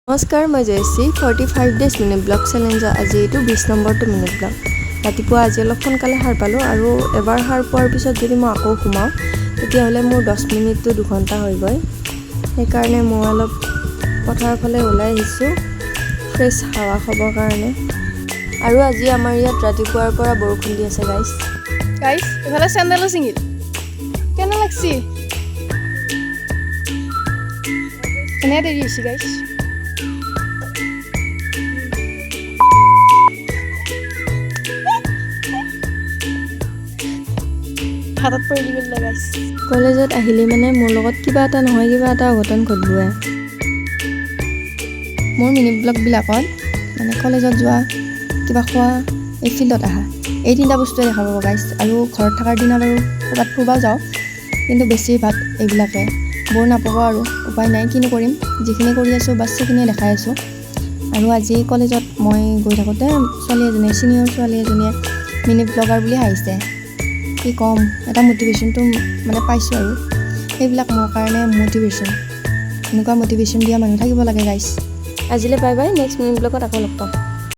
নমস্কাৰ, মই Jayashree 45 days mini blog চেলেঞ্জৰ আজি এইটো 20 নম্বৰটো মিনি ব্লগ। ৰাতিপুৱা আজি অলপ সোনকালে সাৰ পালোঁ আৰু এবাৰ সাৰ পোৱাৰ পিছত যদি মই আকৌ সোমাওঁ তেতিয়াহ'লে মোৰ 10 মিনিট টু 2 ঘণ্টা হৈ গৈ। সেইকাৰণে মই অলপ পথাৰৰ ফালে ওলাই আহিছোঁ ফ্ৰেছ হাৱা খাবৰ কাৰণে। আৰু আজি আমাৰ ইয়াত ৰাতিপুৱাৰ পৰা বৰষুণ দি আছে গাইছ। এইফালে চেণ্ডেলো ছিঙিল কেনে লাগছি এনে দেৰি হৈছে গাইছ। হাতত পৰি দিব গাইছ। কলেজত আহিলে মানে মোৰ লগত কিবা এটা নহয় কিবা এটা অঘটন ঘটবই। মোৰ মিনি ব্লগবিলাকত মানে কলেজত যোৱা, কিবা খোৱা, এই ফিল্ডত আহা, এই তিনিটা বস্তুৱে দেখা পাব গাইছ। আৰু ঘৰত থকাৰ দিনা বাৰু ক'ৰবাত ফুৰিব যাওঁ, কিন্তু বেছিভাগ এইবিলাকে বৰ নাপাব আৰু উপায় নাই, কিনো কৰিম। যিখিনি কৰি আছোঁ বাছ সেইখিনিয়ে দেখাই আছোঁ। আৰু আজি কলেজত মই গৈ থাকোঁতে ছোৱালী এজনীয়ে, ছিনিয়ৰ ছোৱালী এজনীয়ে মিনি ব্লগাৰ বুলি আহিছে। কি ক'ম, এটা মটিভেশ্যনটো মানে পাইছোঁ আৰু সেইবিলাক মোৰ কাৰণে মটিভেশ্যন। এনেকুৱা মটিভেশ্যন দিয়া মানুহ থাকিব লাগে গাইছ। আজিলৈ বাই বাই, নেক্সট মিনি ব্লগত আকৌ লগ পাম।